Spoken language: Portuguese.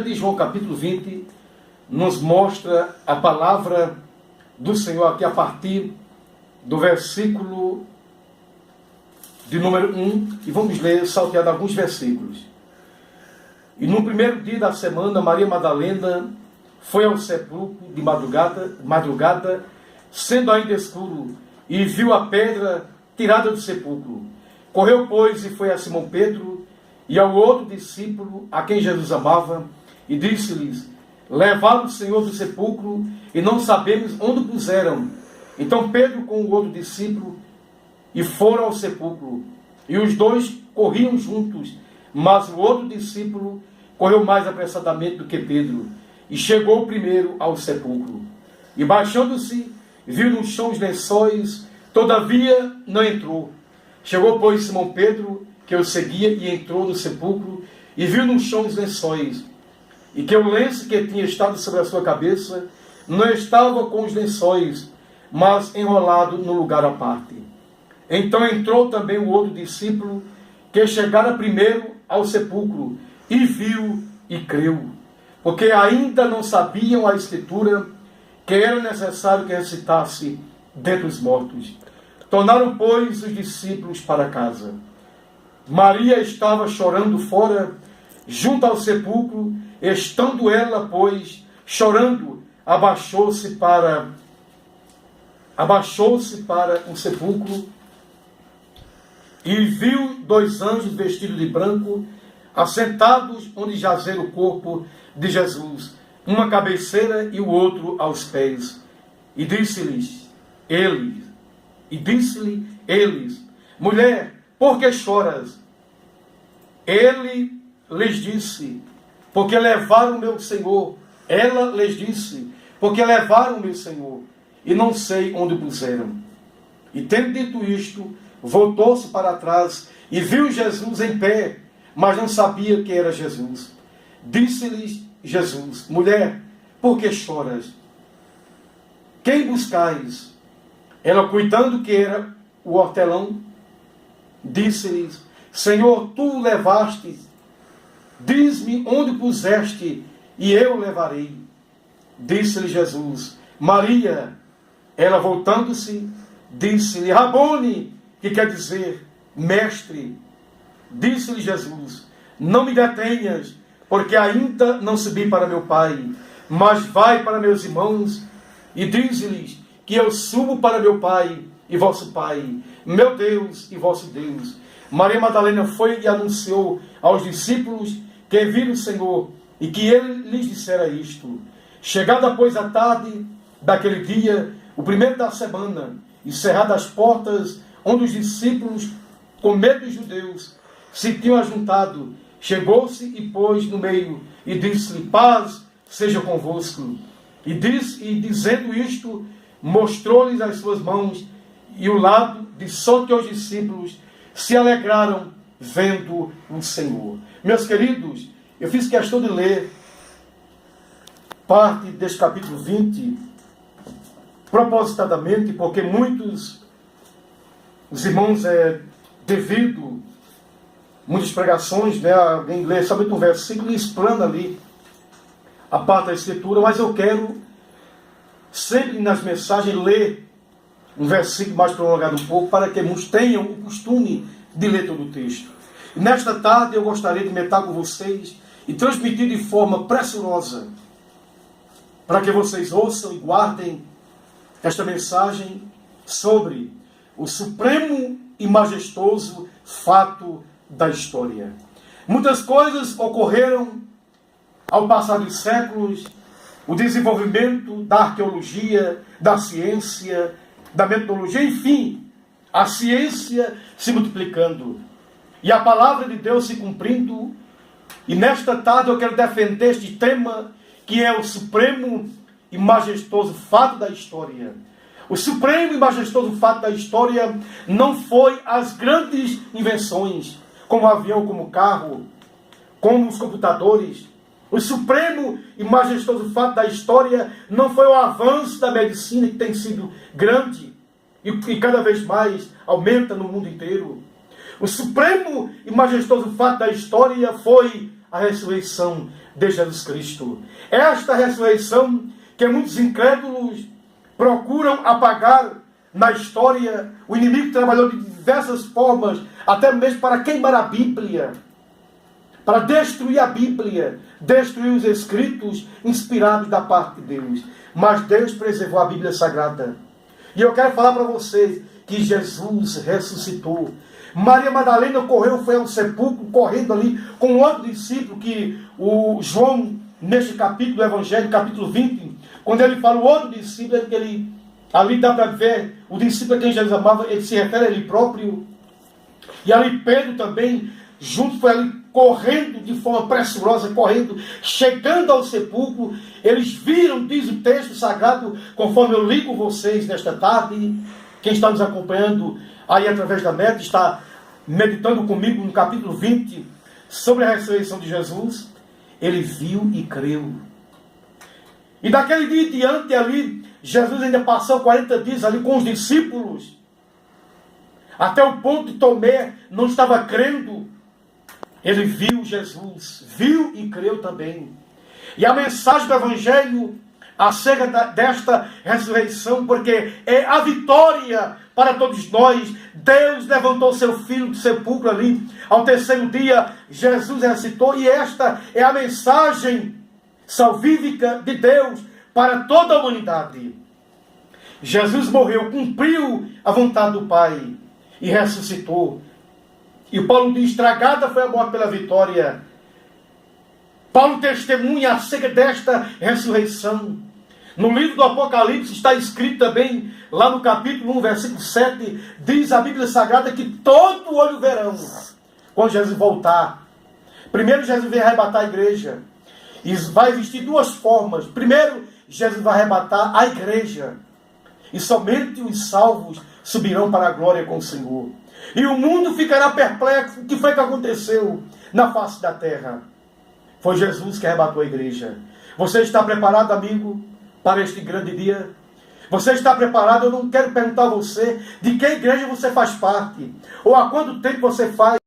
de João capítulo 20 nos mostra a palavra do Senhor aqui a partir do versículo de número 1, e vamos ler salteado alguns versículos. E no primeiro dia da semana, Maria Madalena foi ao sepulcro de madrugada, sendo ainda escuro, e viu a pedra tirada do sepulcro. Correu, pois, e foi a Simão Pedro e ao outro discípulo, a quem Jesus amava, e disse-lhes: levaram o Senhor do sepulcro, e não sabemos onde o puseram. Então Pedro com o outro discípulo e foram ao sepulcro, e os dois corriam juntos, mas o outro discípulo correu mais apressadamente do que Pedro, e chegou primeiro ao sepulcro. E baixando-se, viu no chão os lençóis, todavia não entrou. Chegou, pois, Simão Pedro, que o seguia, e entrou no sepulcro, e viu no chão os lençóis, e que o lenço que tinha estado sobre a sua cabeça não estava com os lençóis, mas enrolado no lugar à parte. Então entrou também o outro discípulo, que chegara primeiro ao sepulcro, e viu e creu, porque ainda não sabiam a Escritura, que era necessário que ressuscitasse dentre os mortos. Tornaram, pois, os discípulos para casa. Maria estava chorando fora, junto ao sepulcro. Estando ela, pois, chorando, abaixou-se para o sepulcro, e viu dois anjos vestidos de branco, assentados onde jazera o corpo de Jesus, uma à cabeceira e o outro aos pés. E disse-lhe eles: mulher, por que choras? Ele lhes disse: porque levaram o meu Senhor. Ela lhes disse: porque levaram o meu Senhor, e não sei onde o puseram. E tendo dito isto, voltou-se para trás, e viu Jesus em pé, mas não sabia que era Jesus. Disse-lhes Jesus: mulher, por que choras? Quem buscais? Ela, cuidando que era o hortelão, disse-lhes: Senhor, tu o levaste, diz-me onde o puseste, e eu o levarei. Disse-lhe Jesus: Maria. Ela, voltando-se, disse-lhe: Rabone, que quer dizer mestre. Disse-lhe Jesus: não me detenhas, porque ainda não subi para meu Pai, mas vai para meus irmãos, e diz-lhes que eu subo para meu Pai e vosso Pai, meu Deus e vosso Deus. Maria Madalena foi e anunciou aos discípulos que viram o Senhor, e que ele lhes dissera isto. Chegada, pois, a tarde daquele dia, o primeiro da semana, e cerradas as portas, onde os discípulos, com medo dos judeus, se tinham ajuntado, chegou-se e pôs no meio, e disse-lhe: paz seja convosco. E dizendo isto, mostrou-lhes as suas mãos e o lado, de sorte que os discípulos se alegraram vendo o Senhor. Meus queridos, eu fiz questão de ler parte deste capítulo 20, propositadamente, porque muitos, os irmãos, devido muitas pregações, né, alguém lê somente um versículo e explana ali a parte da Escritura, mas eu quero sempre nas mensagens ler um versículo mais prolongado um pouco, para que muitos tenham o costume de ler todo o texto. E nesta tarde eu gostaria de meditar com vocês e transmitir de forma pressurosa, para que vocês ouçam e guardem esta mensagem sobre o supremo e majestoso fato da história. Muitas coisas ocorreram ao passar dos séculos, o desenvolvimento da arqueologia, da ciência, da metodologia, enfim, a ciência se multiplicando e a palavra de Deus se cumprindo. E nesta tarde eu quero defender este tema, que é o supremo e majestoso fato da história. O supremo e majestoso fato da história não foi as grandes invenções, como o avião, como o carro, como os computadores. O supremo e majestoso fato da história não foi o avanço da medicina, que tem sido grande e cada vez mais aumenta no mundo inteiro. O supremo e majestoso fato da história foi a ressurreição de Jesus Cristo. Esta ressurreição que muitos incrédulos procuram apagar na história, o inimigo trabalhou de diversas formas, até mesmo para queimar a Bíblia, para destruir a Bíblia, destruir os escritos inspirados da parte de Deus. Mas Deus preservou a Bíblia Sagrada. E eu quero falar para vocês que Jesus ressuscitou. Maria Madalena correu, foi ao sepulcro, correndo ali com outro discípulo, que o João, neste capítulo do Evangelho, capítulo 20, quando ele fala o outro discípulo, que ele, ali dá para ver, o discípulo a quem Jesus amava, ele se refere a ele próprio. E ali Pedro também, junto, foi ali correndo de forma pressurosa, correndo, chegando ao sepulcro. Eles viram, diz o texto sagrado, conforme eu li com vocês nesta tarde. Quem está nos acompanhando aí através da net, está meditando comigo no capítulo 20, sobre a ressurreição de Jesus. Ele viu e creu. E daquele dia em diante ali, Jesus ainda passou 40 dias ali com os discípulos, até o ponto de Tomé não estava crendo. Ele viu Jesus, viu e creu também. E a mensagem do Evangelho acerca desta ressurreição, porque é a vitória para todos nós. Deus levantou seu Filho do sepulcro ali, ao terceiro dia Jesus ressuscitou, e esta é a mensagem salvífica de Deus para toda a humanidade. Jesus morreu, cumpriu a vontade do Pai e ressuscitou. E Paulo diz: estragada foi a morte pela vitória. Paulo testemunha acerca desta ressurreição. No livro do Apocalipse está escrito também, lá no capítulo 1, versículo 7, diz a Bíblia Sagrada que todo olho verão quando Jesus voltar. Primeiro, Jesus vem arrebatar a igreja. E vai existir duas formas. Primeiro, Jesus vai arrebatar a igreja. E somente os salvos subirão para a glória com o Senhor. E o mundo ficará perplexo. O que foi que aconteceu na face da terra? Foi Jesus que arrebatou a igreja. Você está preparado, amigo, para este grande dia? Você está preparado? Eu não quero perguntar a você de que igreja você faz parte, ou há quanto tempo você faz